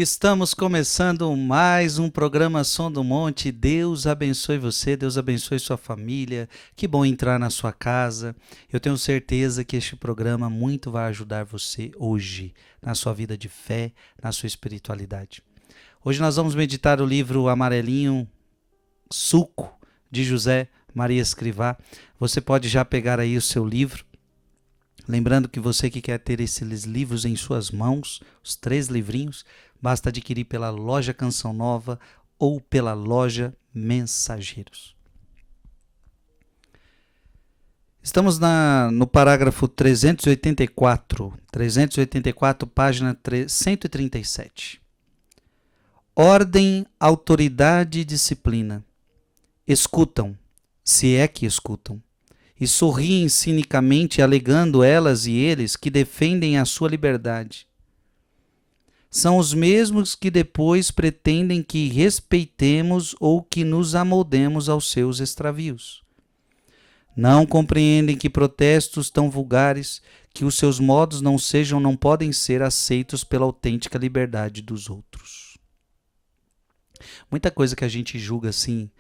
Estamos começando mais um programa Som do Monte. Deus abençoe você, Deus abençoe sua família. Que bom entrar na sua casa. Eu tenho certeza que este programa muito vai ajudar você hoje, na sua vida de fé, na sua espiritualidade. Hoje nós vamos meditar o livro Amarelinho Suco, de José Maria Escrivá. Você pode já pegar aí o seu livro. Lembrando que você que quer ter esses livros em suas mãos, os 3 livrinhos, basta adquirir pela loja Canção Nova ou pela loja Mensageiros. Estamos no parágrafo 384, página 137. Ordem, autoridade e disciplina. Escutam, se é que escutam, e sorriem cinicamente, alegando elas e eles que defendem a sua liberdade. São os mesmos que depois pretendem que respeitemos ou que nos amoldemos aos seus extravios. Não compreendem que protestos tão vulgares, que os seus modos não podem ser aceitos pela autêntica liberdade dos outros. Muita coisa que a gente julga assim,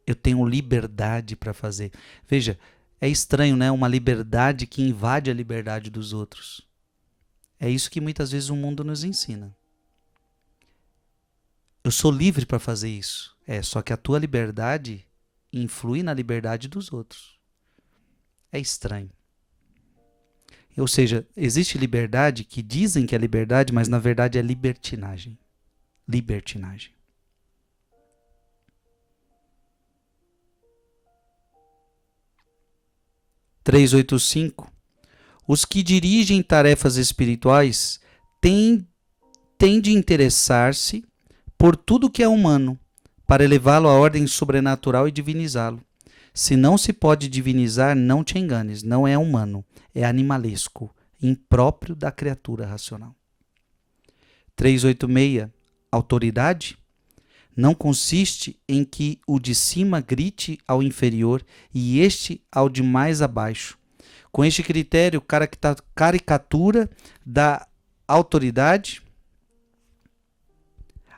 eu tenho liberdade para fazer. Veja, é estranho, né? Uma liberdade que invade a liberdade dos outros. É isso que muitas vezes o mundo nos ensina. Eu sou livre para fazer isso. Só que a tua liberdade influi na liberdade dos outros. É estranho. Ou seja, existe liberdade que dizem que é liberdade, mas na verdade é libertinagem. Libertinagem. (385) Os que dirigem tarefas espirituais têm de interessar-se por tudo que é humano, para elevá-lo à ordem sobrenatural e divinizá-lo. Se não se pode divinizar, não te enganes, não é humano, é animalesco, impróprio da criatura racional. 386. Autoridade não consiste em que o de cima grite ao inferior e este ao de mais abaixo. Com este critério, caricatura da autoridade,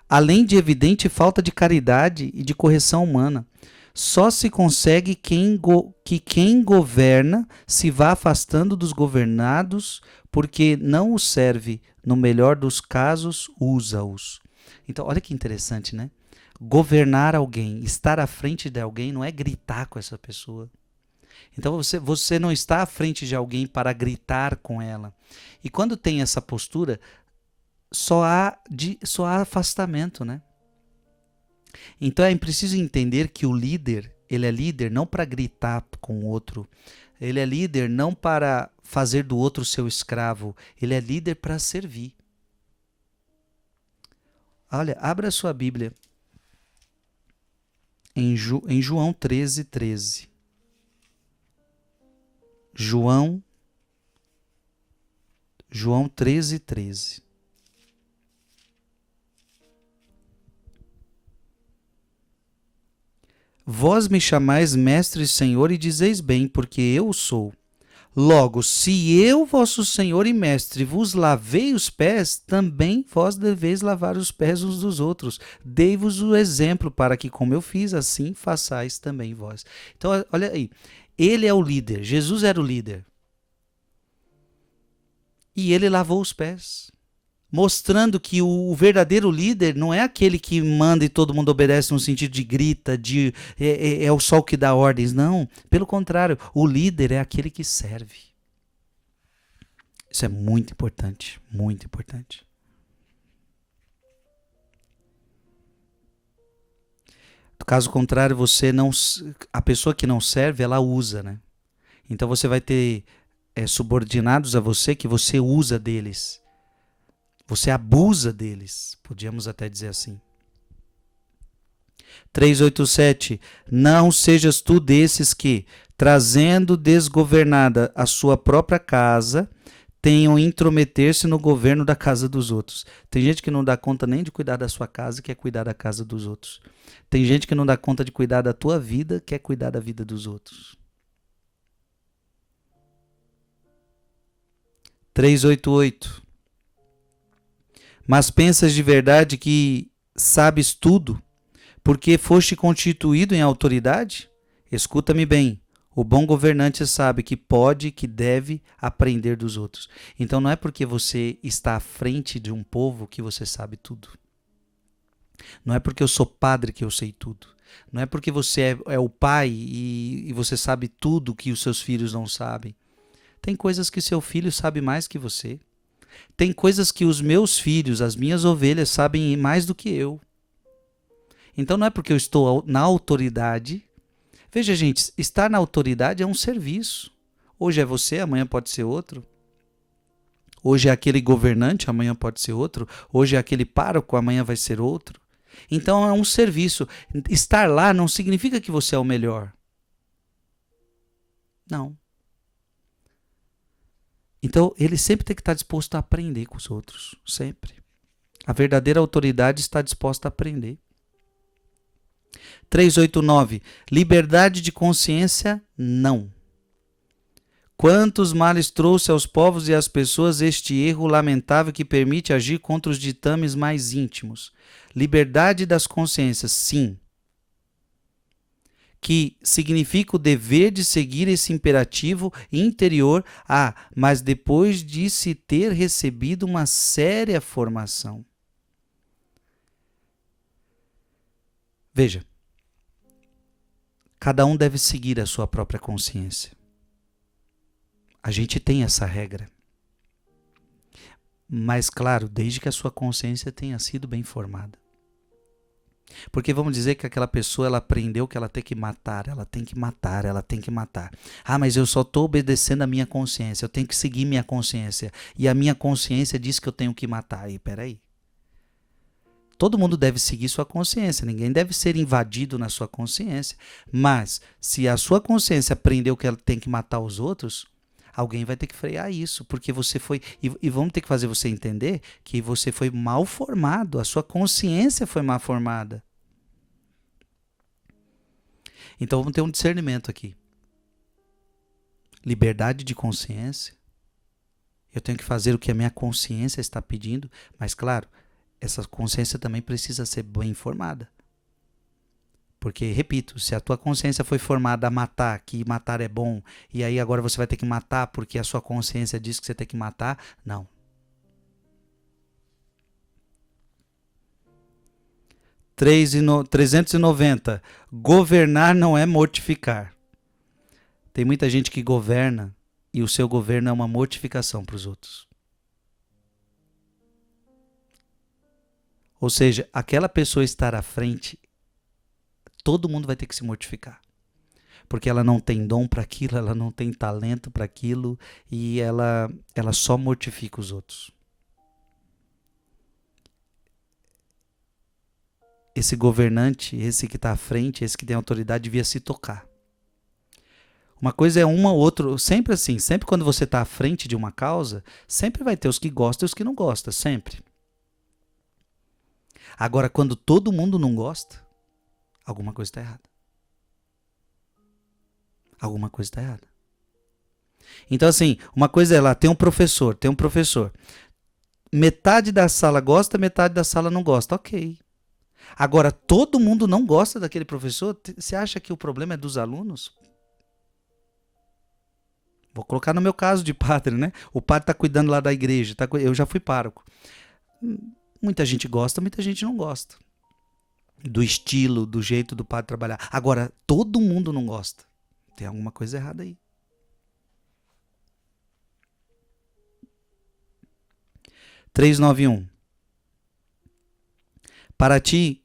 além de evidente falta de caridade e de correção humana. Só se consegue que quem governa se vá afastando dos governados, porque não os serve, no melhor dos casos, usa-os. Então, olha que interessante, né? Governar alguém, estar à frente de alguém, não é gritar com essa pessoa. Então você não está à frente de alguém para gritar com ela. E quando tem essa postura, só há afastamento, né? Então é preciso entender que o líder, ele é líder não para gritar com o outro. Ele é líder não para fazer do outro seu escravo. Ele é líder para servir. Olha, abra a sua Bíblia em João 13:13. João 13:13. Vós me chamais mestre e senhor e dizeis bem, porque eu o sou. Logo, se eu, vosso senhor e mestre, vos lavei os pés, também vós deveis lavar os pés uns dos outros. Dei-vos o exemplo para que, como eu fiz, assim façais também vós. Então, olha aí. Ele é o líder. Jesus era o líder. E ele lavou os pés. Mostrando que o verdadeiro líder não é aquele que manda e todo mundo obedece no sentido de grita, é o sol que dá ordens. Não, pelo contrário, o líder é aquele que serve. Isso é muito importante, muito importante. Do caso contrário, a pessoa que não serve, ela usa, né? Então você vai ter subordinados a você que você usa deles. Você abusa deles, podíamos até dizer assim. 387. Não sejas tu desses que, trazendo desgovernada a sua própria casa, tenham intrometer-se no governo da casa dos outros. Tem gente que não dá conta nem de cuidar da sua casa e quer cuidar da casa dos outros. Tem gente que não dá conta de cuidar da tua vida, quer cuidar da vida dos outros. 388. Mas pensas de verdade que sabes tudo, porque foste constituído em autoridade? Escuta-me bem. O bom governante sabe que pode, que deve aprender dos outros. Então não é porque você está à frente de um povo que você sabe tudo. Não é porque eu sou padre que eu sei tudo. Não é porque você é o pai e você sabe tudo que os seus filhos não sabem. Tem coisas que seu filho sabe mais que você. Tem coisas que os meus filhos, as minhas ovelhas, sabem mais do que eu. Então não é porque eu estou na autoridade. Veja, gente, estar na autoridade é um serviço. Hoje é você, amanhã pode ser outro. Hoje é aquele governante, amanhã pode ser outro. Hoje é aquele pároco, amanhã vai ser outro. Então é um serviço. Estar lá não significa que você é o melhor. Não. Então ele sempre tem que estar disposto a aprender com os outros. Sempre. A verdadeira autoridade está disposta a aprender. 389. Liberdade de consciência, não. Quantos males trouxe aos povos e às pessoas este erro lamentável que permite agir contra os ditames mais íntimos? Liberdade das consciências, sim. Que significa o dever de seguir esse imperativo interior, mas depois de se ter recebido uma séria formação. Veja, cada um deve seguir a sua própria consciência. A gente tem essa regra. Mas, claro, desde que a sua consciência tenha sido bem formada. Porque vamos dizer que aquela pessoa ela aprendeu que ela tem que matar, ela tem que matar, ela tem que matar. Mas eu só estou obedecendo a minha consciência, eu tenho que seguir minha consciência. E a minha consciência diz que eu tenho que matar. E peraí. Todo mundo deve seguir sua consciência, ninguém deve ser invadido na sua consciência. Mas, se a sua consciência aprendeu que ela tem que matar os outros, alguém vai ter que frear isso, porque você foi... E vamos ter que fazer você entender que você foi mal formado, a sua consciência foi mal formada. Então vamos ter um discernimento aqui. Liberdade de consciência. Eu tenho que fazer o que a minha consciência está pedindo, mas claro, essa consciência também precisa ser bem informada. Porque, repito, se a tua consciência foi formada a matar, que matar é bom, e aí agora você vai ter que matar porque a sua consciência diz que você tem que matar, não. – 390. Governar não é mortificar. Tem muita gente que governa e o seu governo é uma mortificação para os outros. Ou seja, aquela pessoa estar à frente, todo mundo vai ter que se mortificar. Porque ela não tem dom para aquilo, ela não tem talento para aquilo e ela só mortifica os outros. Esse governante, esse que está à frente, esse que tem autoridade, devia se tocar. Uma coisa é uma ou outra, sempre assim, sempre quando você está à frente de uma causa, sempre vai ter os que gostam e os que não gostam, sempre. Agora, quando todo mundo não gosta, alguma coisa está errada. Alguma coisa está errada. Então, assim, uma coisa é lá, tem um professor. Metade da sala gosta, metade da sala não gosta. Ok. Agora, todo mundo não gosta daquele professor? Você acha que o problema é dos alunos? Vou colocar no meu caso de padre, né? O padre está cuidando lá da igreja. Eu já fui pároco. Muita gente gosta, muita gente não gosta. Do estilo, do jeito do padre trabalhar. Agora, todo mundo não gosta. Tem alguma coisa errada aí. – 391. Para ti,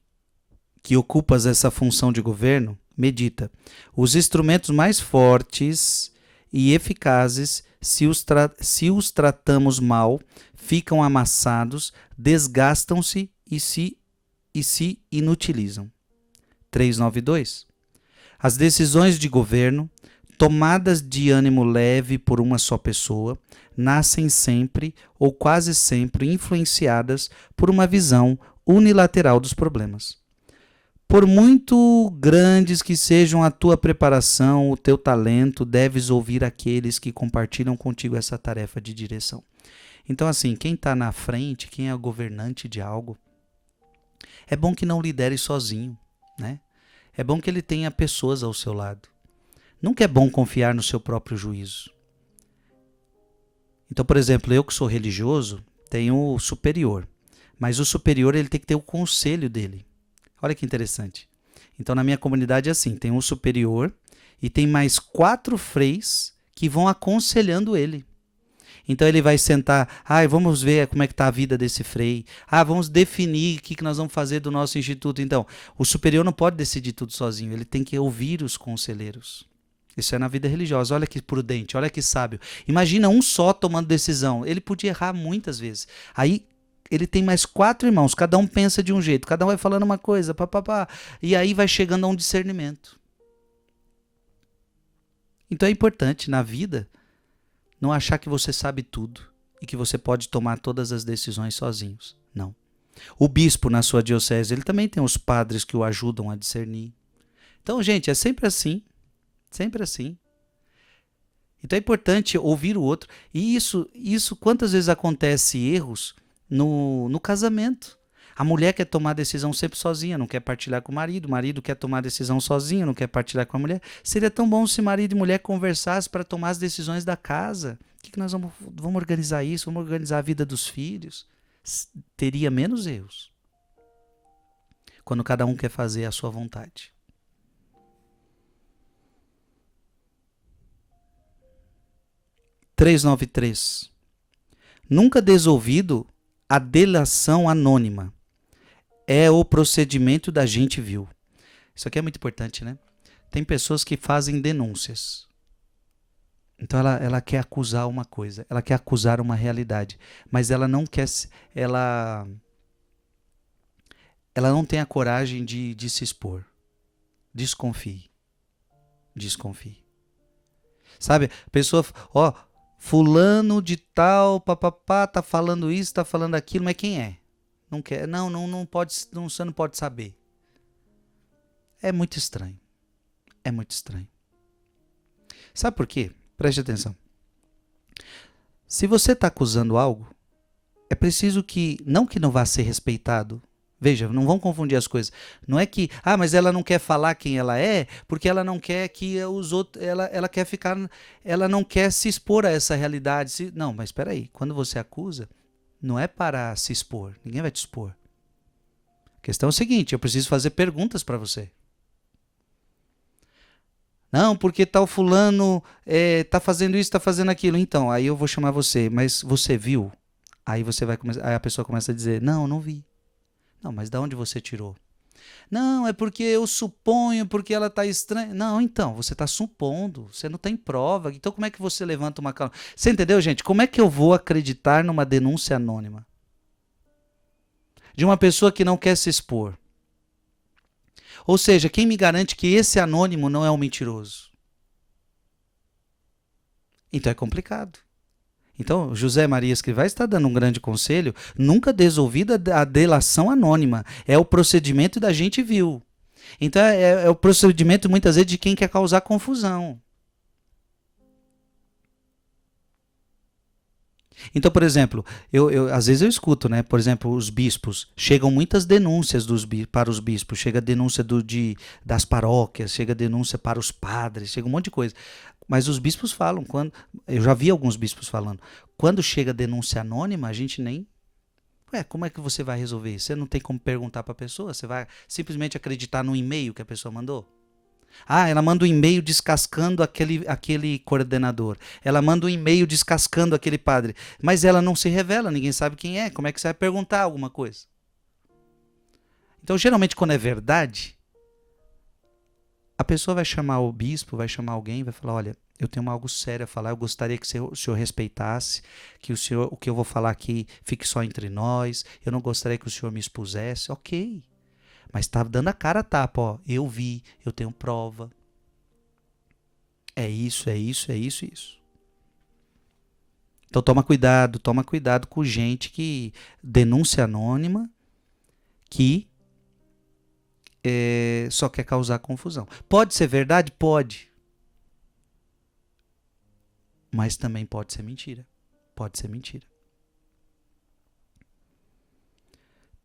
que ocupas essa função de governo, medita. Os instrumentos mais fortes e eficazes, se os tratamos mal, ficam amassados, desgastam-se e se inutilizam. 392. As decisões de governo, tomadas de ânimo leve por uma só pessoa, nascem sempre ou quase sempre influenciadas por uma visão unilateral dos problemas. Por muito grandes que sejam a tua preparação, o teu talento, deves ouvir aqueles que compartilham contigo essa tarefa de direção. Então, assim, quem está na frente, quem é o governante de algo, é bom que não lidere sozinho, né? É bom que ele tenha pessoas ao seu lado. Nunca é bom confiar no seu próprio juízo. Então, por exemplo, eu que sou religioso, tenho o superior. Mas o superior ele tem que ter o conselho dele. Olha que interessante. Então, na minha comunidade é assim, tem um superior e tem mais 4 freis que vão aconselhando ele. Então ele vai sentar, vamos ver como é que está a vida desse frei. Vamos definir o que nós vamos fazer do nosso instituto. Então, o superior não pode decidir tudo sozinho, ele tem que ouvir os conselheiros. Isso é na vida religiosa. Olha que prudente, olha que sábio. Imagina um só tomando decisão. Ele podia errar muitas vezes. Aí ele tem mais 4 irmãos, cada um pensa de um jeito, cada um vai falando uma coisa, e aí vai chegando a um discernimento. Então é importante na vida não achar que você sabe tudo e que você pode tomar todas as decisões sozinhos. Não. O bispo na sua diocese, ele também tem os padres que o ajudam a discernir. Então, gente, é sempre assim. Sempre assim. Então é importante ouvir o outro. E isso quantas vezes acontece erros no casamento? A mulher quer tomar decisão sempre sozinha, não quer partilhar com o marido quer tomar decisão sozinho, não quer partilhar com a mulher. Seria tão bom se marido e mulher conversassem para tomar as decisões da casa. O que nós vamos organizar isso? Vamos organizar a vida dos filhos? Teria menos erros. Quando cada um quer fazer a sua vontade. (393) Nunca desouvido a delação anônima. É o procedimento da gente vil. Isso aqui é muito importante, né? Tem pessoas que fazem denúncias. Então ela quer acusar uma coisa, ela quer acusar uma realidade, mas ela não quer, ela não tem a coragem de se expor. Desconfie. Desconfie. Sabe? A pessoa, fulano de tal, tá falando isso, tá falando aquilo, mas quem é? Não quer, não pode, você não pode saber. É muito estranho. É muito estranho. Sabe por quê? Preste atenção. Se você está acusando algo, é preciso que não vá ser respeitado. Veja, não vão confundir as coisas. Não é que, mas ela não quer falar quem ela é, porque ela não quer que os outros, ela quer ficar, ela não quer se expor a essa realidade. Não, mas espera aí, quando você acusa, não é para se expor, ninguém vai te expor. A questão é o seguinte, eu preciso fazer perguntas para você. Não, porque tal fulano tá fazendo isso, tá fazendo aquilo. Então, aí eu vou chamar você, mas você viu? Aí você vai começar, aí a pessoa começa a dizer, não vi. Não, mas de onde você tirou? Não, é porque eu suponho, porque ela está estranha. Não, então, você está supondo, você não tem prova. Então como é que você levanta uma calúnia? Você entendeu, gente? Como é que eu vou acreditar numa denúncia anônima? De uma pessoa que não quer se expor. Ou seja, quem me garante que esse anônimo não é um mentiroso? Então é complicado. Então, José Maria Escrivá está dando um grande conselho, nunca desolvida a delação anônima. É o procedimento da gente vil. Então, é o procedimento, muitas vezes, de quem quer causar confusão. Então, por exemplo, às vezes eu escuto, né? Por exemplo, os bispos, chegam muitas denúncias para os bispos, chega denúncia das paróquias, chega denúncia para os padres, chega um monte de coisa. Mas os bispos falam, eu já vi alguns bispos falando, quando chega denúncia anônima, a gente nem... como é que você vai resolver isso? Você não tem como perguntar para a pessoa, você vai simplesmente acreditar no e-mail que a pessoa mandou? Ela manda um e-mail descascando aquele coordenador. Ela manda um e-mail descascando aquele padre. Mas ela não se revela, ninguém sabe quem é. Como é que você vai perguntar alguma coisa? Então, geralmente, quando é verdade, a pessoa vai chamar o bispo, vai chamar alguém, vai falar, olha, eu tenho algo sério a falar, eu gostaria que o senhor respeitasse, que o que eu vou falar aqui fique só entre nós, eu não gostaria que o senhor me expusesse. Ok. Mas está dando a cara a tapa, eu vi, eu tenho prova. É isso. Então toma cuidado com gente que denúncia anônima, que só quer causar confusão. Pode ser verdade? Pode. Mas também pode ser mentira.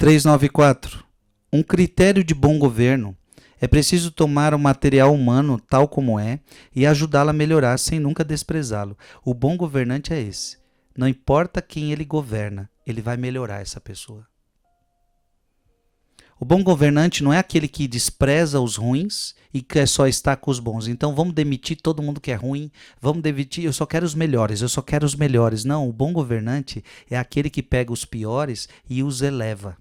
394. Um critério de bom governo. É preciso tomar o material humano tal como é e ajudá-lo a melhorar sem nunca desprezá-lo. O bom governante é esse. Não importa quem ele governa, ele vai melhorar essa pessoa. O bom governante não é aquele que despreza os ruins e quer só estar com os bons. Então vamos demitir todo mundo que é ruim, vamos demitir, eu só quero os melhores, eu só quero os melhores. Não, o bom governante é aquele que pega os piores e os eleva.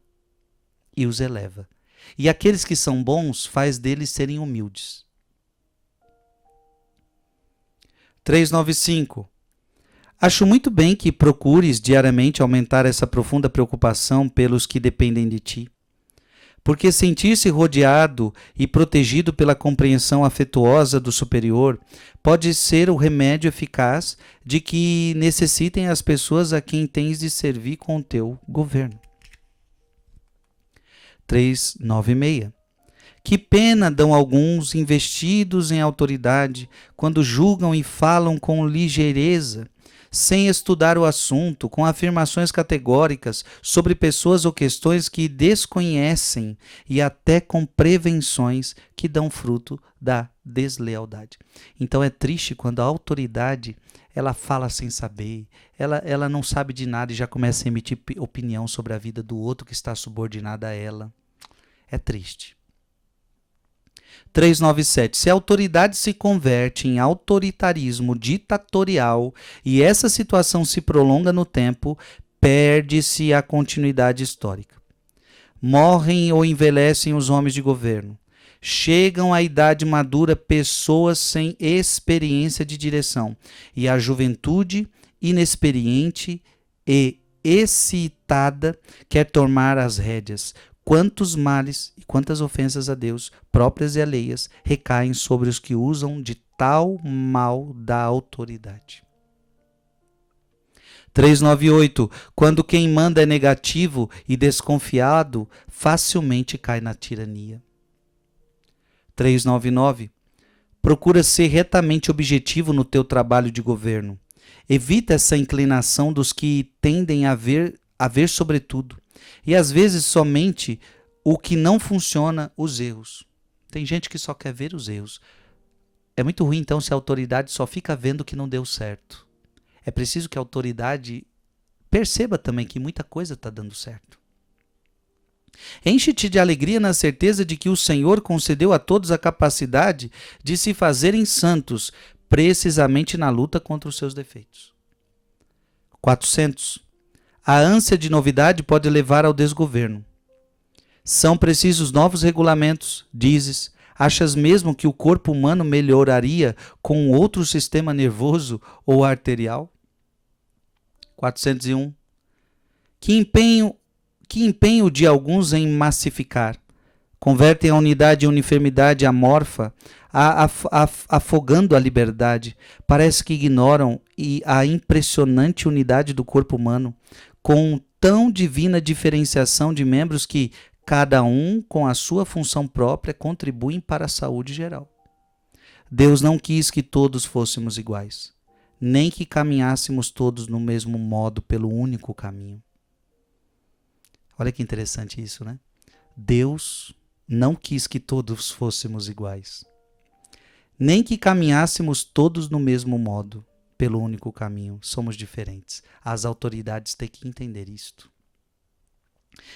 E os eleva. E aqueles que são bons, faz deles serem humildes. 395. Acho muito bem que procures diariamente aumentar essa profunda preocupação pelos que dependem de ti. Porque sentir-se rodeado e protegido pela compreensão afetuosa do superior pode ser o remédio eficaz de que necessitem as pessoas a quem tens de servir com o teu governo. 396. Que pena dão alguns investidos em autoridade quando julgam e falam com ligeireza, sem estudar o assunto, com afirmações categóricas sobre pessoas ou questões que desconhecem e até com prevenções que dão fruto da deslealdade. Então é triste quando a autoridade ela fala sem saber, ela não sabe de nada e já começa a emitir opinião sobre a vida do outro que está subordinado a ela. É triste. 397. Se a autoridade se converte em autoritarismo ditatorial e essa situação se prolonga no tempo, perde-se a continuidade histórica. Morrem ou envelhecem os homens de governo. Chegam à idade madura pessoas sem experiência de direção e a juventude inexperiente e excitada quer tomar as rédeas. Quantos males e quantas ofensas a Deus, próprias e alheias, recaem sobre os que usam de tal mal da autoridade. 398. Quando quem manda é negativo e desconfiado, facilmente cai na tirania. 399. Procura ser retamente objetivo no teu trabalho de governo. Evita essa inclinação dos que tendem a ver sobretudo. E às vezes somente o que não funciona, os erros. Tem gente que só quer ver os erros. É muito ruim então se a autoridade só fica vendo o que não deu certo. É preciso que a autoridade perceba também que muita coisa está dando certo. Enche-te de alegria na certeza de que o Senhor concedeu a todos a capacidade de se fazerem santos, precisamente na luta contra os seus defeitos. 400. A ânsia de novidade pode levar ao desgoverno. São precisos novos regulamentos, dizes. Achas mesmo que o corpo humano melhoraria com outro sistema nervoso ou arterial? 401. Que empenho de alguns em massificar. Convertem a unidade em uniformidade amorfa, afogando a liberdade. Parece que ignoram a impressionante unidade do corpo humano, com tão divina diferenciação de membros que, cada um com a sua função própria, contribuem para a saúde geral. Deus não quis que todos fôssemos iguais, nem que caminhássemos todos no mesmo modo pelo único caminho. Olha que interessante isso, né? Deus não quis que todos fôssemos iguais, nem que caminhássemos todos no mesmo modo, pelo único caminho. Somos diferentes. As autoridades têm que entender isto.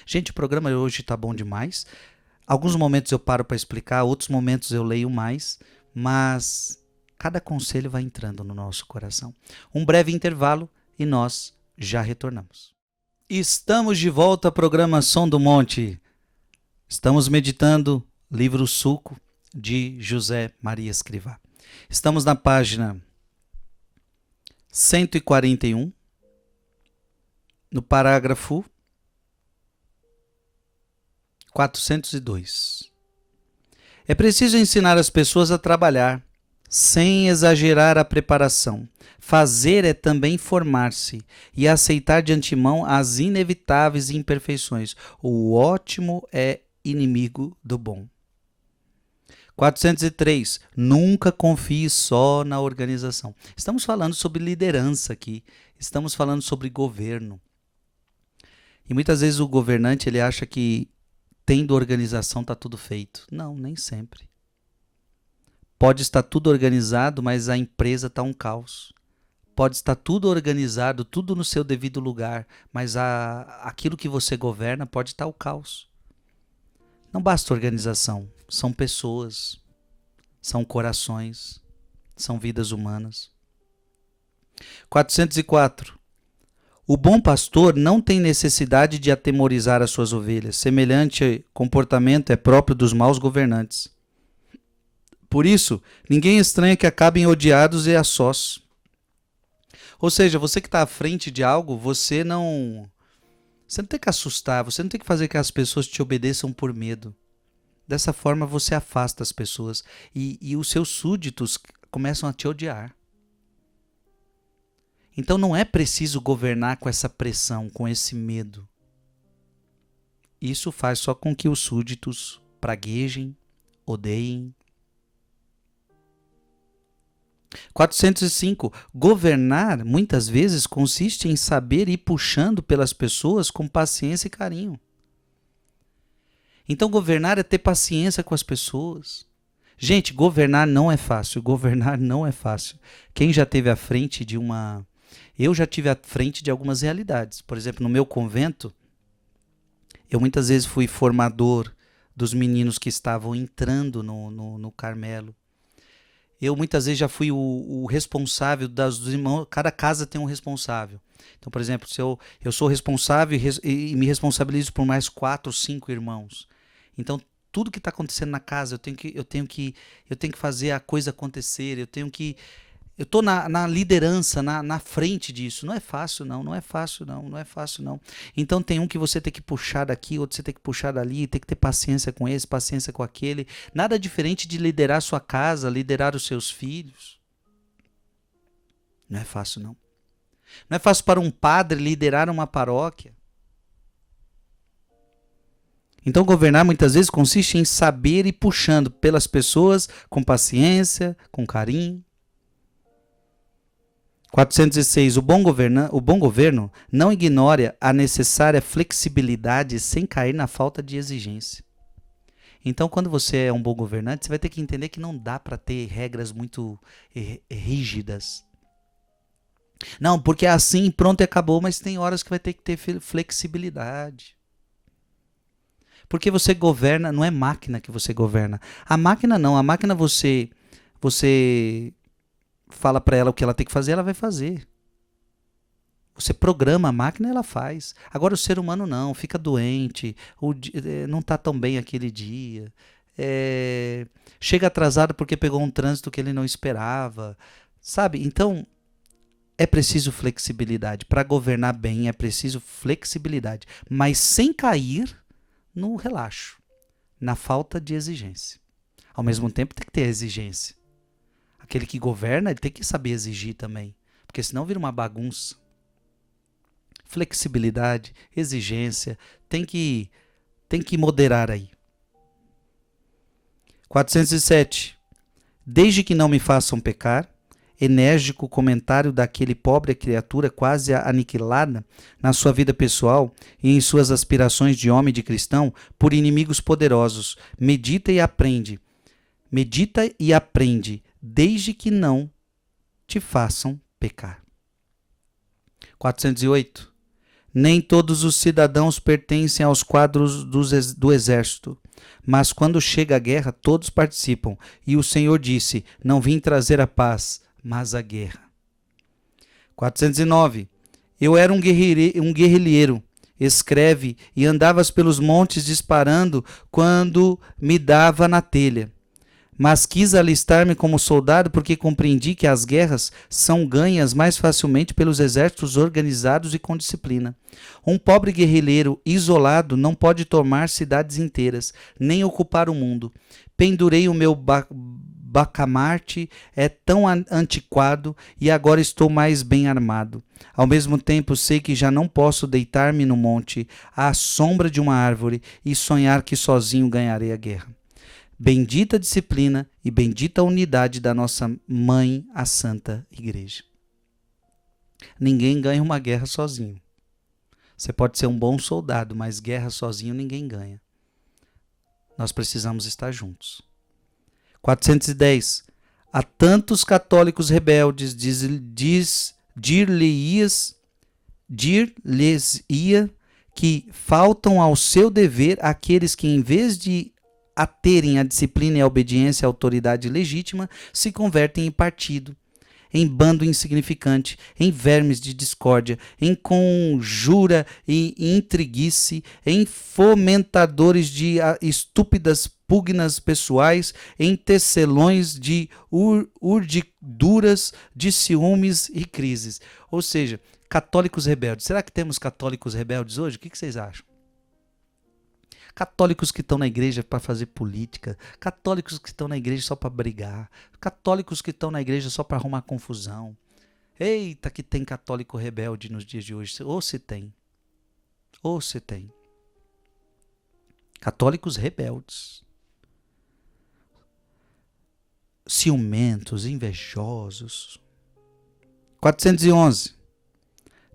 Gente, o programa hoje está bom demais. Alguns momentos eu paro para explicar, outros momentos eu leio mais, mas cada conselho vai entrando no nosso coração. Um breve intervalo e nós já retornamos. Estamos de volta ao programa Som do Monte. Estamos meditando livro Suco de José Maria Escrivá. Estamos na página 141, no parágrafo 402. É preciso ensinar as pessoas a trabalhar, sem exagerar a preparação. Fazer é também formar-se e aceitar de antemão as inevitáveis imperfeições. O ótimo é inimigo do bom. 403. Nunca confie só na organização. Estamos falando sobre liderança aqui. Estamos falando sobre governo. E muitas vezes o governante ele acha que tendo organização está tudo feito. Não, nem sempre. Pode estar tudo organizado, mas a empresa está um caos. Pode estar tudo organizado, tudo no seu devido lugar, mas aquilo que você governa pode estar o caos. Não basta organização, são pessoas, são corações, são vidas humanas. 404. O bom pastor não tem necessidade de atemorizar as suas ovelhas. Semelhante comportamento é próprio dos maus governantes. Por isso, ninguém estranha que acabem odiados e a sós. Ou seja, você que está à frente de algo, você não tem que assustar, você não tem que fazer que as pessoas te obedeçam por medo. Dessa forma você afasta as pessoas e os seus súditos começam a te odiar. Então não é preciso governar com essa pressão, com esse medo. Isso faz só com que os súditos praguejem, odeiem. 405. Governar, muitas vezes, consiste em saber ir puxando pelas pessoas com paciência e carinho. Então, governar é ter paciência com as pessoas. Gente, governar não é fácil. Governar não é fácil. Quem já teve à frente de uma... Eu já tive à frente de algumas realidades. Por exemplo, no meu convento, eu muitas vezes fui formador dos meninos que estavam entrando no Carmelo. Eu muitas vezes já fui o responsável dos irmãos. Cada casa tem um responsável. Então, por exemplo, se eu sou responsável e me responsabilizo por mais 4 ou 5 irmãos. Então, tudo que está acontecendo na casa, eu tenho que fazer a coisa acontecer. Eu estou na liderança, na frente disso. Não é fácil, não. Não é fácil, não. Não é fácil, não. Então tem um que você tem que puxar daqui, outro você tem que puxar dali, tem que ter paciência com esse, paciência com aquele. Nada diferente de liderar sua casa, liderar os seus filhos. Não é fácil, não. Não é fácil para um padre liderar uma paróquia. Então governar muitas vezes consiste em saber ir puxando pelas pessoas com paciência, com carinho. 406. O bom governo não ignora a necessária flexibilidade sem cair na falta de exigência. Então, quando você é um bom governante, você vai ter que entender que não dá para ter regras muito rígidas. Não, porque é assim, pronto e acabou, mas tem horas que vai ter que ter flexibilidade. Porque você governa, não é máquina que você governa. A máquina não, a máquina você fala para ela o que ela tem que fazer, ela vai fazer. Você programa a máquina, ela faz. Agora o ser humano não, fica doente, não está tão bem aquele dia, chega atrasado porque pegou um trânsito que ele não esperava, sabe? Então, é preciso flexibilidade. Para governar bem é preciso flexibilidade, mas sem cair no relaxo, na falta de exigência. Ao mesmo tempo tem que ter exigência. Aquele que governa, ele tem que saber exigir também, porque senão vira uma bagunça. Flexibilidade, exigência, tem que moderar aí. 407. Desde que não me façam pecar, enérgico comentário daquele pobre criatura quase aniquilada na sua vida pessoal e em suas aspirações de homem e de cristão por inimigos poderosos. Medita e aprende, desde que não te façam pecar. 408. Nem todos os cidadãos pertencem aos quadros do exército, mas quando chega a guerra, todos participam. E o Senhor disse, não vim trazer a paz, mas a guerra. 409. Eu era um guerrilheiro, escreve, e andavas pelos montes disparando quando me dava na telha. Mas quis alistar-me como soldado porque compreendi que as guerras são ganhas mais facilmente pelos exércitos organizados e com disciplina. Um pobre guerrilheiro isolado não pode tomar cidades inteiras, nem ocupar o mundo. Pendurei o meu bacamarte, é tão antiquado e agora estou mais bem armado. Ao mesmo tempo sei que já não posso deitar-me no monte, à sombra de uma árvore, e sonhar que sozinho ganharei a guerra. Bendita a disciplina e bendita a unidade da nossa mãe, a Santa Igreja. Ninguém ganha uma guerra sozinho. Você pode ser um bom soldado, mas guerra sozinho ninguém ganha. Nós precisamos estar juntos. 410. Há tantos católicos rebeldes, dir-lhes-ia que faltam ao seu dever aqueles que, em vez de aterem a disciplina e a obediência à autoridade legítima, se convertem em partido, em bando insignificante, em vermes de discórdia, em conjura e intriguice, em fomentadores de estúpidas pugnas pessoais, em tecelões de urdiduras, de ciúmes e crises. Ou seja, católicos rebeldes. Será que temos católicos rebeldes hoje? O que vocês acham? Católicos que estão na igreja para fazer política, católicos que estão na igreja só para brigar, católicos que estão na igreja só para arrumar confusão. Eita, que tem católico rebelde nos dias de hoje. Ou se tem. Ou se tem. Católicos rebeldes. Ciumentos, invejosos. 411.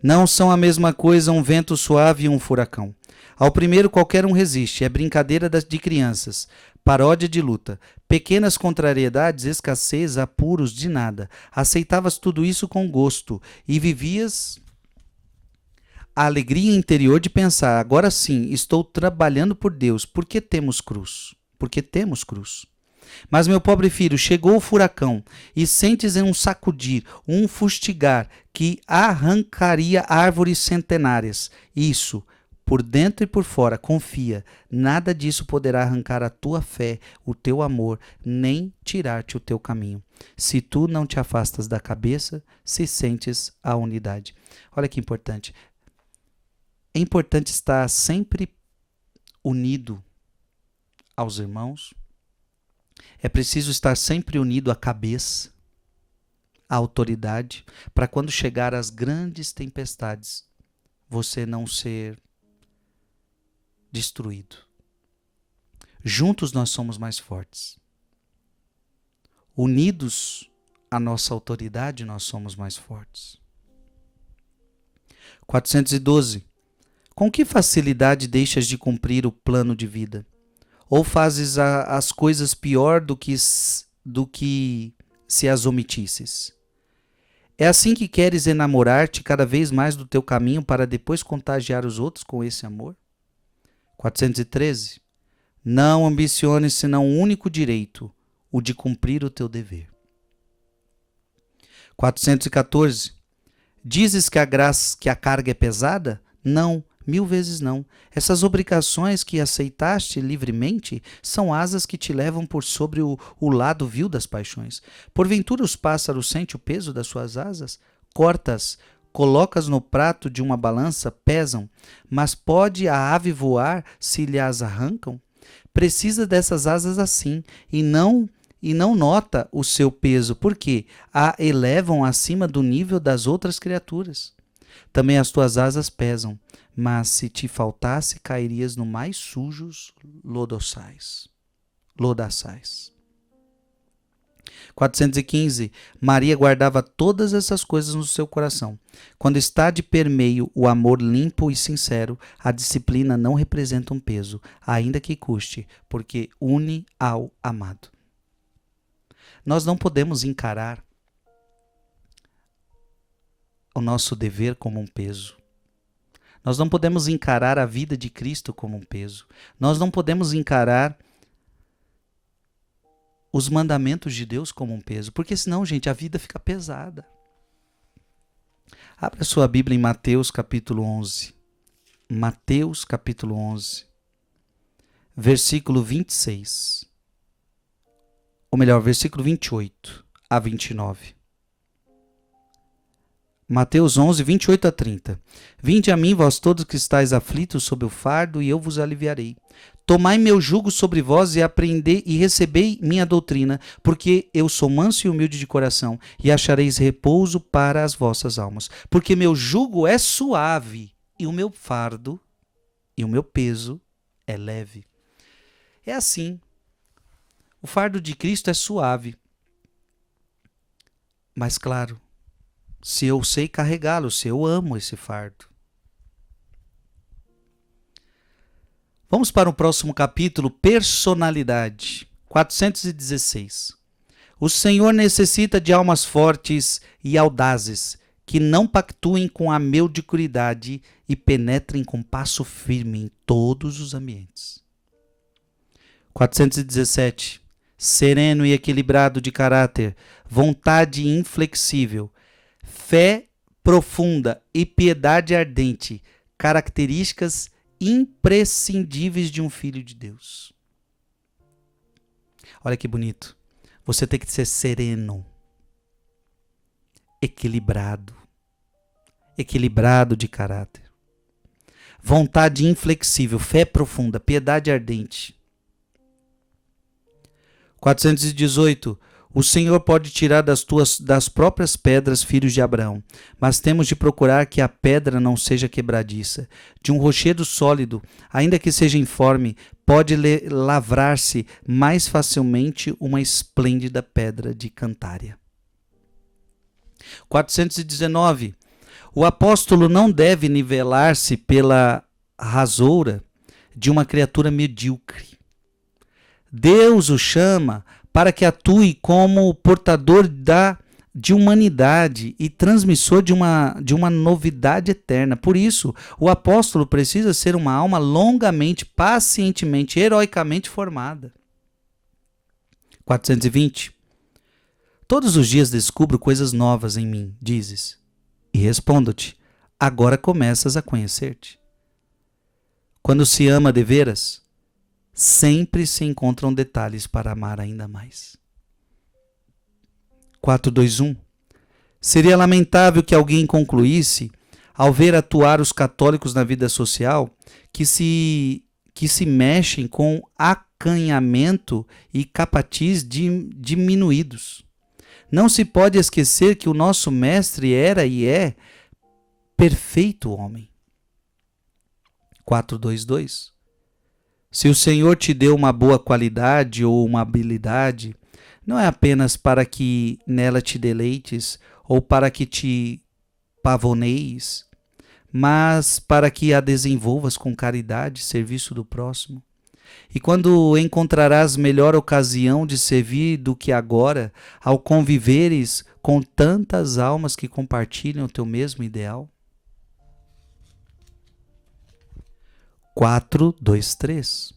Não são a mesma coisa um vento suave e um furacão. Ao primeiro qualquer um resiste, é brincadeira de crianças, paródia de luta, pequenas contrariedades, escassez, apuros, de nada. Aceitavas tudo isso com gosto e vivias a alegria interior de pensar, agora sim, estou trabalhando por Deus, por que temos cruz? Porque temos cruz. Mas, meu pobre filho, chegou o furacão e sentes em um sacudir, um fustigar que arrancaria árvores centenárias. Isso, por dentro e por fora, confia, nada disso poderá arrancar a tua fé, o teu amor, nem tirar-te o teu caminho. Se tu não te afastas da cabeça, se sentes a unidade. Olha que importante. É importante estar sempre unido aos irmãos. É preciso estar sempre unido à cabeça, à autoridade, para quando chegar as grandes tempestades, você não ser destruído. Juntos nós somos mais fortes. Unidos à nossa autoridade, nós somos mais fortes. 412. Com que facilidade deixas de cumprir o plano de vida? Ou fazes as coisas pior do que se as omitisses? É assim que queres enamorar-te cada vez mais do teu caminho para depois contagiar os outros com esse amor? 413. Não ambiciones senão um único direito, o de cumprir o teu dever. 414. Dizes que a carga é pesada? Não, 1000 vezes não. Essas obrigações que aceitaste livremente são asas que te levam por sobre o lado vil das paixões. Porventura os pássaros sentem o peso das suas asas? Cortas, colocas no prato de uma balança, pesam, mas pode a ave voar se lhe as arrancam? Precisa dessas asas assim, e não nota o seu peso, porque a elevam acima do nível das outras criaturas. Também as tuas asas pesam, mas se te faltasse, cairias no mais sujos lodaçais. 415. Maria guardava todas essas coisas no seu coração. Quando está de permeio o amor limpo e sincero, a disciplina não representa um peso, ainda que custe, porque une ao amado. Nós não podemos encarar o nosso dever como um peso. Nós não podemos encarar a vida de Cristo como um peso. Nós não podemos encarar os mandamentos de Deus como um peso, porque senão, gente, a vida fica pesada. Abra sua Bíblia em Mateus capítulo 11. Mateus capítulo 11, versículo 26. Ou melhor, versículo 28 a 29. Mateus 11, 28 a 30. Vinde a mim, vós todos que estáis aflitos sob o fardo, e eu vos aliviarei. Tomai meu jugo sobre vós e aprendei e recebei minha doutrina, porque eu sou manso e humilde de coração, e achareis repouso para as vossas almas. Porque meu jugo é suave, e o meu fardo, e o meu peso é leve. É assim. O fardo de Cristo é suave. Mas claro, se eu sei carregá-lo, se eu amo esse fardo. Vamos para o próximo capítulo, personalidade. 416. O Senhor necessita de almas fortes e audazes, que não pactuem com a mediocridade e penetrem com passo firme em todos os ambientes. 417. Sereno e equilibrado de caráter, vontade inflexível, fé profunda e piedade ardente, características imprescindíveis de um filho de Deus. Olha que bonito. Você tem que ser sereno, equilibrado de caráter. Vontade inflexível, fé profunda, piedade ardente. 418. O Senhor pode tirar das próprias pedras filhos de Abraão, mas temos de procurar que a pedra não seja quebradiça. De um rochedo sólido, ainda que seja informe, pode lavrar-se mais facilmente uma esplêndida pedra de cantária. 419. O apóstolo não deve nivelar-se pela rasoura de uma criatura medíocre. Deus o chama para que atue como portador de humanidade e transmissor de uma novidade eterna. Por isso, o apóstolo precisa ser uma alma longamente, pacientemente, heroicamente formada. 420. Todos os dias descubro coisas novas em mim, dizes, e respondo-te, agora começas a conhecer-te. Quando se ama deveras, sempre se encontram detalhes para amar ainda mais. 421. Seria lamentável que alguém concluísse, ao ver atuar os católicos na vida social, que se mexem com acanhamento e capatiz diminuídos. Não se pode esquecer que o nosso mestre era e é perfeito homem. 422. Se o Senhor te deu uma boa qualidade ou uma habilidade, não é apenas para que nela te deleites ou para que te pavoneis, mas para que a desenvolvas com caridade, serviço do próximo. E quando encontrarás melhor ocasião de servir do que agora, ao conviveres com tantas almas que compartilham o teu mesmo ideal? 423.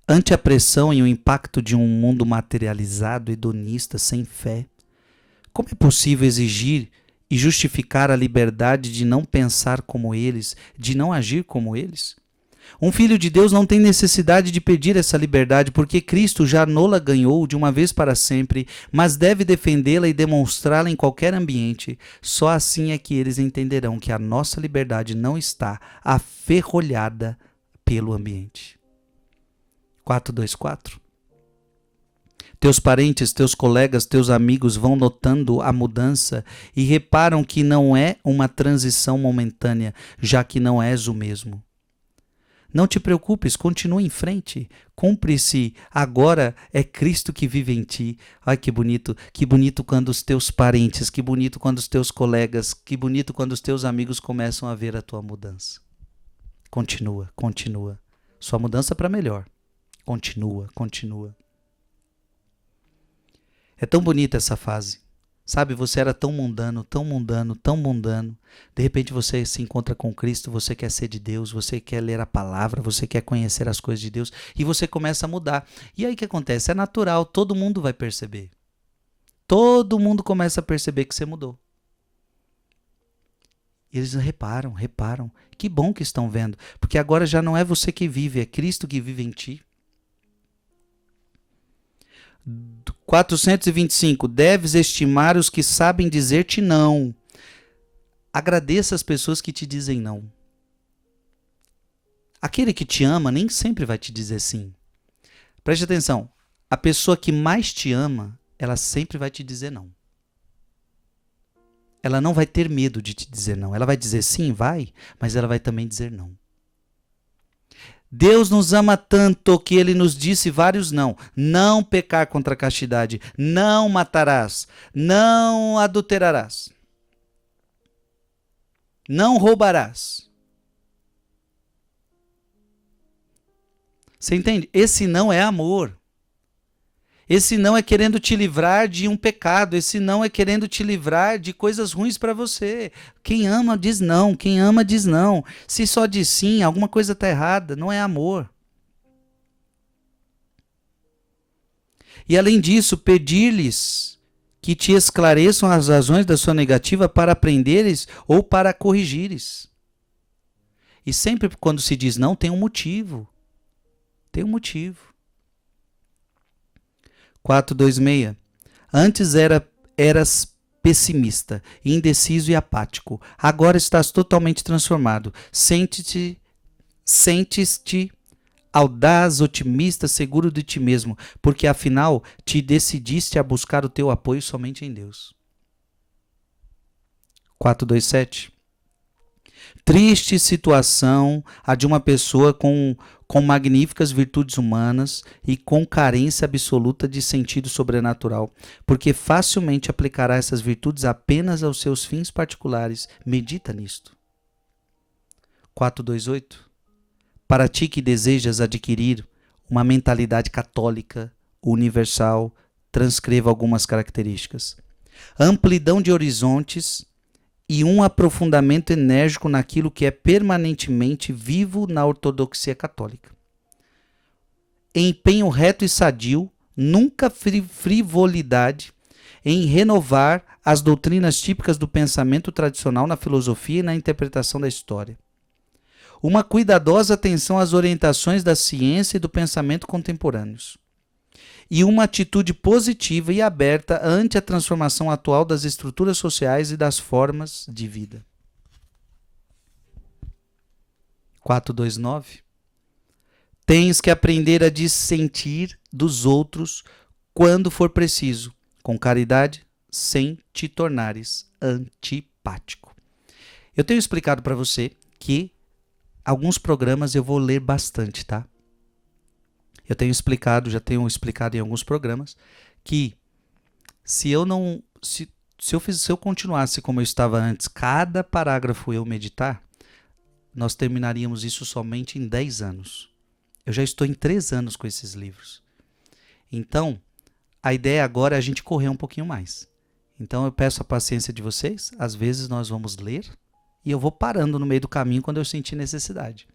Ante a pressão e o impacto de um mundo materializado, hedonista, sem fé, como é possível exigir e justificar a liberdade de não pensar como eles, de não agir como eles? Um filho de Deus não tem necessidade de pedir essa liberdade, porque Cristo já nola ganhou de uma vez para sempre, mas deve defendê-la e demonstrá-la em qualquer ambiente. Só assim é que eles entenderão que a nossa liberdade não está aferrolhada pelo ambiente. 424. Teus parentes, teus colegas, teus amigos vão notando a mudança e reparam que não é uma transição momentânea, já que não és o mesmo. Não te preocupes, continue em frente. Cumpre-se, agora é Cristo que vive em ti. Ai, que bonito quando os teus parentes, que bonito quando os teus colegas, que bonito quando os teus amigos começam a ver a tua mudança. Continua. Sua mudança para melhor. Continua. É tão bonita essa fase. Sabe, você era tão mundano. De repente você se encontra com Cristo, você quer ser de Deus, você quer ler a palavra, você quer conhecer as coisas de Deus e você começa a mudar. E aí o que acontece? É natural, todo mundo vai perceber. Todo mundo começa a perceber que você mudou. E eles reparam. Que bom que estão vendo, porque agora já não é você que vive, é Cristo que vive em ti. 425. Deves estimar os que sabem dizer-te não. Agradeça as pessoas que te dizem não. Aquele que te ama nem sempre vai te dizer sim. Preste atenção. A pessoa que mais te ama, ela sempre vai te dizer não. Ela não vai ter medo de te dizer não. Ela vai dizer sim, vai, mas ela vai também dizer não. Deus nos ama tanto que Ele nos disse vários não. Não pecar contra a castidade. Não matarás. Não adulterarás. Não roubarás. Você entende? Esse não é amor. Esse não é querendo te livrar de um pecado. Esse não é querendo te livrar de coisas ruins para você. Quem ama diz não. Quem ama diz não. Se só diz sim, alguma coisa está errada. Não é amor. E além disso, pedir-lhes que te esclareçam as razões da sua negativa para aprenderes ou para corrigires. E sempre quando se diz não, tem um motivo. Tem um motivo. 426. Antes eras pessimista, indeciso e apático. Agora estás totalmente transformado. Sentes-te audaz, otimista, seguro de ti mesmo, porque afinal te decidiste a buscar o teu apoio somente em Deus. 427. Triste situação a de uma pessoa com magníficas virtudes humanas e com carência absoluta de sentido sobrenatural, porque facilmente aplicará essas virtudes apenas aos seus fins particulares. Medita nisto. 428. Para ti que desejas adquirir uma mentalidade católica, universal, transcreva algumas características. Amplidão de horizontes e um aprofundamento enérgico naquilo que é permanentemente vivo na ortodoxia católica. Empenho reto e sadio, nunca frivolidade, em renovar as doutrinas típicas do pensamento tradicional na filosofia e na interpretação da história. Uma cuidadosa atenção às orientações da ciência e do pensamento contemporâneos. E uma atitude positiva e aberta ante a transformação atual das estruturas sociais e das formas de vida. 429. Tens que aprender a dissentir dos outros quando for preciso, com caridade, sem te tornares antipático. Eu tenho explicado para você que alguns programas eu vou ler bastante, tá? Eu tenho explicado, já tenho explicado em alguns programas, que se eu continuasse como eu estava antes, cada parágrafo eu meditar, nós terminaríamos isso somente em 10 anos. Eu já estou em 3 anos com esses livros. Então, a ideia agora é a gente correr um pouquinho mais. Então eu peço a paciência de vocês, às vezes nós vamos ler e eu vou parando no meio do caminho quando eu sentir necessidade.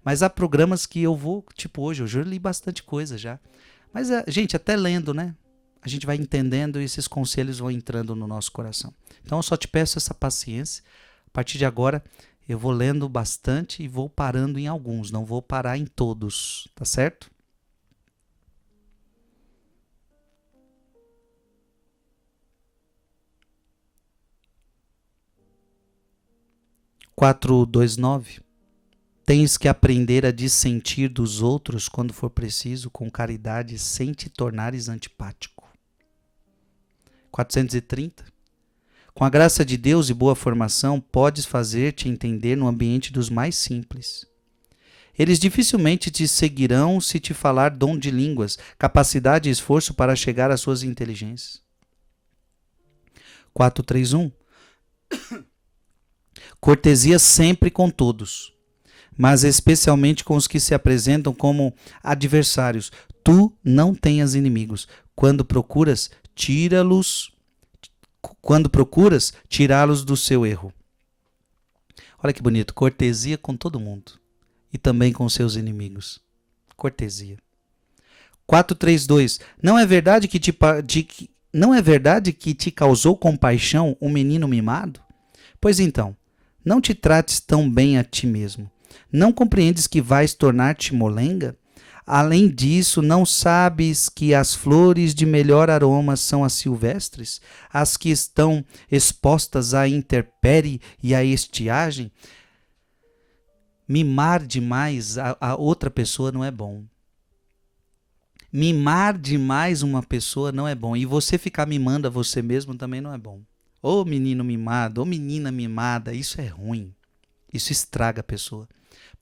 Mas há programas que eu vou, tipo hoje, eu já li bastante coisa já. Mas, gente, até lendo, né? A gente vai entendendo e esses conselhos vão entrando no nosso coração. Então eu só te peço essa paciência. A partir de agora, eu vou lendo bastante e vou parando em alguns, não vou parar em todos, tá certo? (429) Tens que aprender a dissentir dos outros quando for preciso, com caridade, sem te tornares antipático. 430. Com a graça de Deus e boa formação, podes fazer-te entender no ambiente dos mais simples. Eles dificilmente te seguirão se te falar dom de línguas, capacidade e esforço para chegar às suas inteligências. 431. Cortesia sempre com todos, mas especialmente com os que se apresentam como adversários. Tu não tenhas inimigos. Quando procuras tirá-los do seu erro. Olha que bonito, cortesia com todo mundo e também com seus inimigos. Cortesia. 432. Não é verdade que te causou compaixão um menino mimado? Pois então, não te trates tão bem a ti mesmo. Não compreendes que vais tornar-te molenga? Além disso, não sabes que as flores de melhor aroma são as silvestres, as que estão expostas à intempérie e à estiagem? Mimar demais a outra pessoa não é bom. Mimar demais uma pessoa não é bom. E você ficar mimando a você mesmo também não é bom. Ô menino mimado, ô menina mimada, isso é ruim. Isso estraga a pessoa.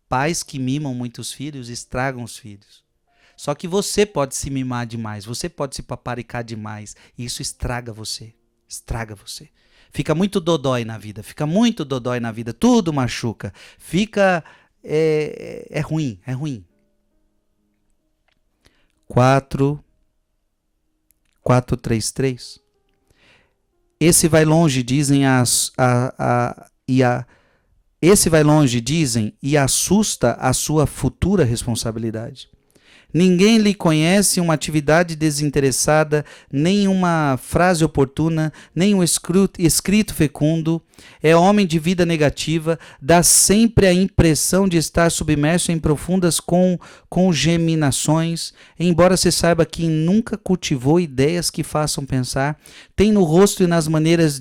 Pais que mimam muitos filhos estragam os filhos. Só que você pode se mimar demais, você pode se paparicar demais, e isso estraga você. Estraga você. Fica muito dodói na vida, tudo machuca. Fica. É ruim, é ruim. 433. Esse vai longe, dizem, esse vai longe, dizem, e assusta a sua futura responsabilidade. Ninguém lhe conhece uma atividade desinteressada, nem uma frase oportuna, nem um escrito fecundo. É homem de vida negativa, dá sempre a impressão de estar submerso em profundas congeminações, embora se saiba que nunca cultivou ideias que façam pensar, tem no rosto e nas maneiras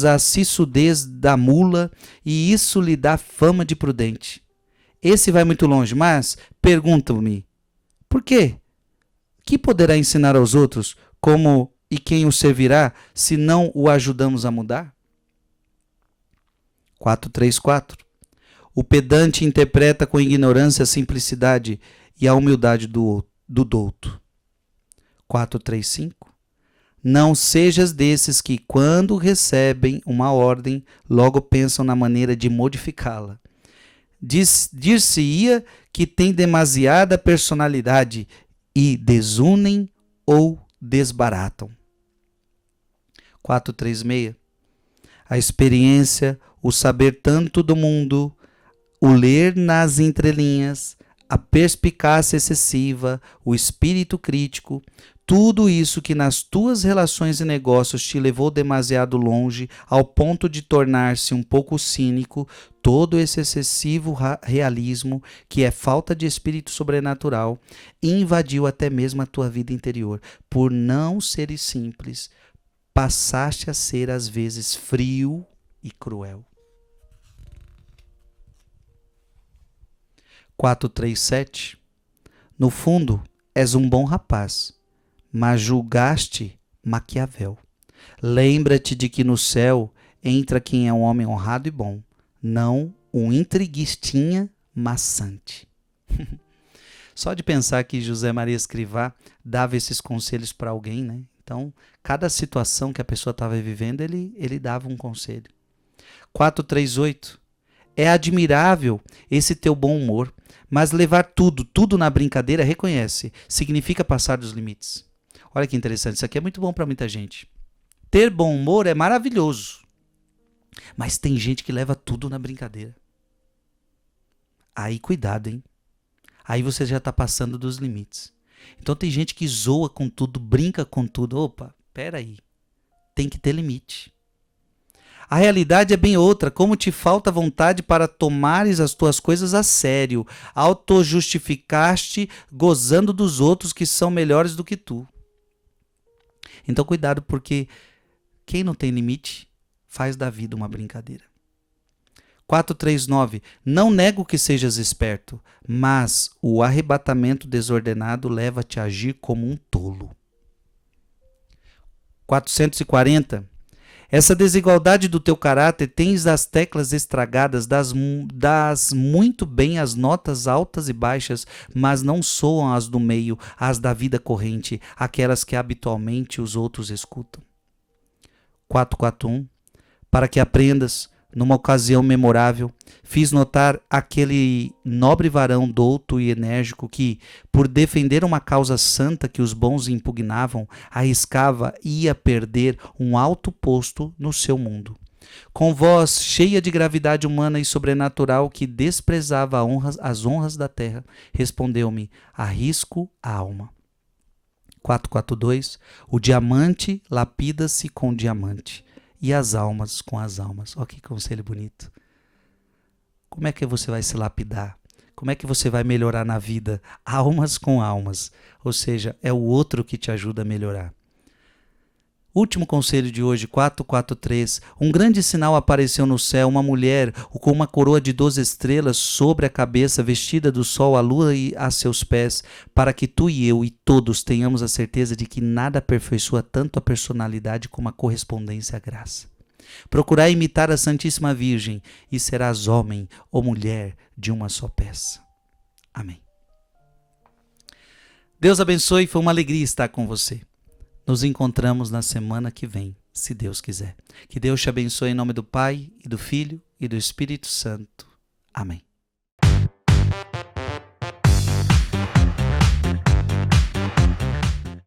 a sissudez da mula, e isso lhe dá fama de prudente. Esse vai muito longe, mas pergunto-me, por quê? Que poderá ensinar aos outros como e quem o servirá se não o ajudamos a mudar? 434. O pedante interpreta com ignorância a simplicidade e a humildade do douto. 435. Não sejas desses que, quando recebem uma ordem, logo pensam na maneira de modificá-la. Dir-se-ia que tem demasiada personalidade e desunem ou desbaratam. 436. A experiência, o saber tanto do mundo, o ler nas entrelinhas, a perspicácia excessiva, o espírito crítico, tudo isso que nas tuas relações e negócios te levou demasiado longe, ao ponto de tornar-se um pouco cínico, todo esse excessivo realismo, que é falta de espírito sobrenatural, invadiu até mesmo a tua vida interior. Por não seres simples, passaste a ser às vezes frio e cruel. 437. No fundo, és um bom rapaz, mas julgaste Maquiavel. Lembra-te de que no céu entra quem é um homem honrado e bom, não um intriguistinha maçante. Só de pensar que José Maria Escrivá dava esses conselhos para alguém, né? Então, cada situação que a pessoa estava vivendo, ele dava um conselho. 438. É admirável esse teu bom humor, mas levar tudo na brincadeira, reconhece, significa passar dos limites. Olha que interessante, isso aqui é muito bom para muita gente. Ter bom humor é maravilhoso, mas tem gente que leva tudo na brincadeira. Aí cuidado, hein? Aí você já está passando dos limites. Então tem gente que zoa com tudo, brinca com tudo. Opa, peraí, tem que ter limite. A realidade é bem outra, como te falta vontade para tomares as tuas coisas a sério, auto-justificaste gozando dos outros que são melhores do que tu. Então cuidado, porque quem não tem limite faz da vida uma brincadeira. 439. Não nego que sejas esperto, mas o arrebatamento desordenado leva-te a agir como um tolo. 440. Essa desigualdade do teu caráter, tens as teclas estragadas, das muito bem as notas altas e baixas, mas não soam as do meio, as da vida corrente, aquelas que habitualmente os outros escutam. 441. Para que aprendas, numa ocasião memorável, fiz notar aquele nobre varão douto e enérgico que, por defender uma causa santa que os bons impugnavam, arriscava e ia perder um alto posto no seu mundo. Com voz cheia de gravidade humana e sobrenatural que desprezava as honras da terra, respondeu-me: arrisco a alma. 442. O diamante lapida-se com diamante, e as almas com as almas. Olha que conselho bonito. Como é que você vai se lapidar? Como é que você vai melhorar na vida? Almas com almas. Ou seja, é o outro que te ajuda a melhorar. Último conselho de hoje, 443. Um grande sinal apareceu no céu, uma mulher com uma coroa de 12 estrelas sobre a cabeça, vestida do sol, a lua e a seus pés, para que tu e eu e todos tenhamos a certeza de que nada aperfeiçoa tanto a personalidade como a correspondência à graça. Procurai imitar a Santíssima Virgem e serás homem ou mulher de uma só peça. Amém. Deus abençoe, foi uma alegria estar com você. Nos encontramos na semana que vem, se Deus quiser. Que Deus te abençoe em nome do Pai, e do Filho, e do Espírito Santo. Amém.